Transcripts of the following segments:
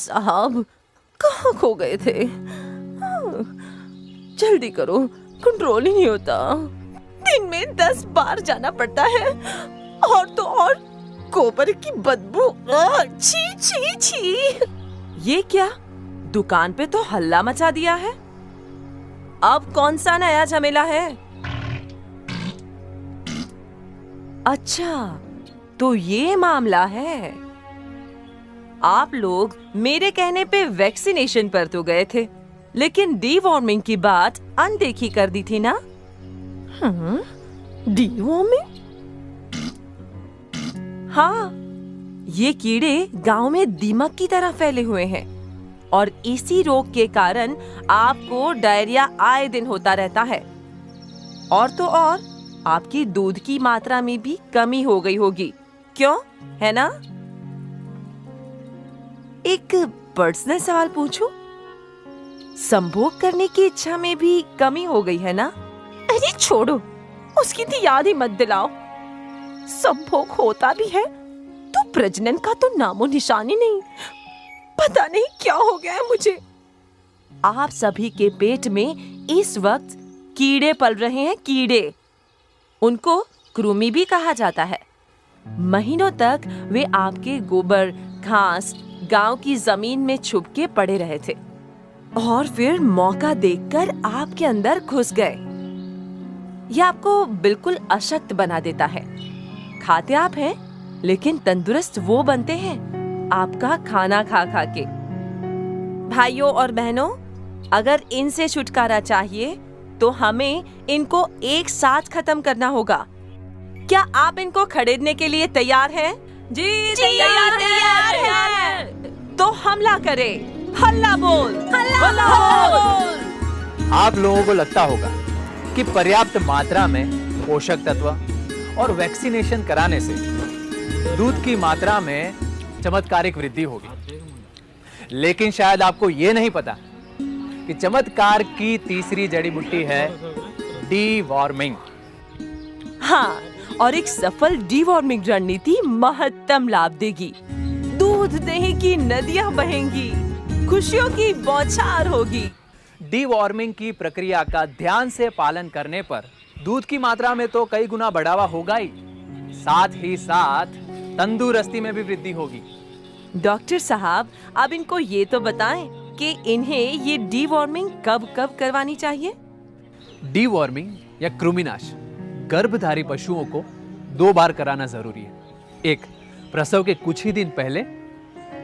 साहब, कहाँ खो गए थे? जल्दी करो, कंट्रोल ही नहीं होता। दिन में 10 बार जाना पड़ता है, और तो और गोबर की बदबू। छी छी छी। ये क्या, दुकान पे तो हल्ला मचा दिया है। अब कौन सा नया झमेला है? अच्छा, तो ये मामला है। आप लोग मेरे कहने पे वैक्सीनेशन पर तो गए थे, लेकिन डीवॉर्मिंग की बात अनदेखी कर दी थी ना? डीवॉर्मिंग? हाँ, ये कीड़े गांव में दीमक की तरह फैले हुए हैं, और इसी रोग के कारण आपको डायरिया आए दिन होता रहता है। और तो और आपकी दूध की मात्रा में भी कमी हो गई होगी, क्यों, है ना? एक पर्सनल सवाल पूछूं? संभोग करने की इच्छा में भी कमी हो गई है ना? अरे छोड़ो, उसकी तो याद ही मत दिलाओ। संभोग होता भी है तो प्रजनन का तो नामो निशान ही नहीं। पता नहीं क्या हो गया है मुझे। आप सभी के पेट में इस वक्त कीड़े पल रहे हैं, कीड़े। उनको कृमि भी कहा जाता है। महीनों तक वे आपके गोबर, घास, गांव की जमीन में छुप के पड़े रहे थे, और फिर मौका देखकर आपके अंदर घुस गए। यह आपको बिल्कुल अशक्त बना देता है। खाते आप हैं, लेकिन तंदुरुस्त वो बनते हैं आपका खाना खा खा के। भाइयों और बहनों, अगर इनसे छुटकारा चाहिए तो हमें इनको एक साथ खत्म करना होगा। क्या आप इनको खरीदने के लिए तैयार हैं? जी तैयार हैं। तो हमला करें। हल्ला बोल, हल्ला बोल। आप लोगों को लगता होगा कि पर्याप्त मात्रा में पोषक तत्व और वैक्सीनेशन कराने से दूध की मात्रा में चमत्कारिक वृद्धि होगी, लेकिन शायद आपको ये नहीं पता कि चमत्कार की तीसरी जड़ी बूटी है डीवॉर्मिंग। हाँ, और एक सफल डीवॉर्मिंग रणनीति महत्तम लाभ देगी। दूध दही की नदियां बहेंगी, खुशियों की बौछार होगी। डीवॉर्मिंग की प्रक्रिया का ध्यान से पालन करने पर दूध की मात्रा में तो कई गुना बढ़ावा होगा ही, साथ ही साथ तंदुरुस्ती में भी वृद्धि होगी। डॉक्टर साहब, अब इनको ये तो बताएं कि इन्हें ये डीवॉर्मिंग कब कब करवानी चाहिए? डीवॉर्मिंग या कृमिनाश गर्भधारी पशुओं को 2 बार कराना जरूरी है। एक प्रसव के कुछ ही दिन पहले,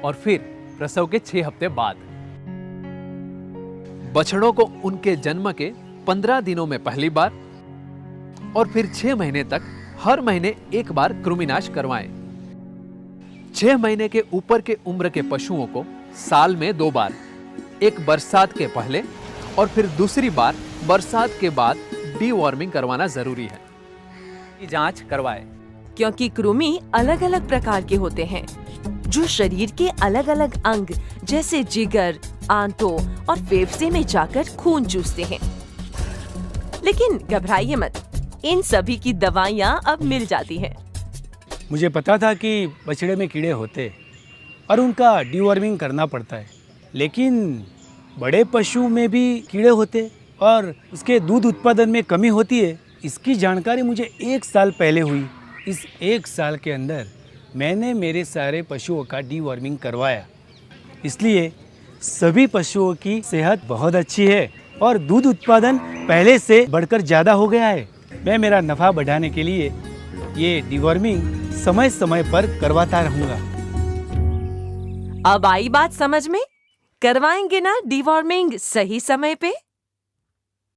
और फिर प्रसव के 6 हफ्ते बाद। बछड़ों को उनके जन्म के 15 दिनों में पहली बार, और फिर 6 महीने तक हर महीने 1 बार कृमिनाश करवाएं। 6 महीने के ऊपर के उम्र के पशुओं को साल में 2 बार, एक बरसात के पहले और फिर दूसरी बार बरसात के बाद डीवॉर्मिंग करवाना जरूरी है। जांच करवाएं, क्योंकि कृमि अलग अलग प्रकार के होते हैं, जो शरीर के अलग अलग अंग जैसे जिगर, आंतों और फेफड़े में जाकर खून चूसते हैं। लेकिन घबराइए मत, इन सभी की दवाइयाँ अब मिल जाती हैं। मुझे पता था कि बछड़े में कीड़े होते और उनका डीवॉर्मिंग करना पड़ता है, लेकिन बड़े पशु में भी कीड़े होते और उसके दूध उत्पादन में कमी होती है। इसकी जानकारी मुझे 1 साल पहले हुई। इस 1 साल के अंदर मैंने मेरे सारे पशुओं का डीवॉर्मिंग करवाया, इसलिए सभी पशुओं की सेहत बहुत अच्छी है और दूध उत्पादन पहले से बढ़कर ज़्यादा हो गया है। मैं मेरा नफ़ा बढ़ाने के लिए ये डीवॉर्मिंग समय समय पर करवाता रहूँगा। अब आई बात समझ में? करवाएंगे ना डीवॉर्मिंग सही समय पे?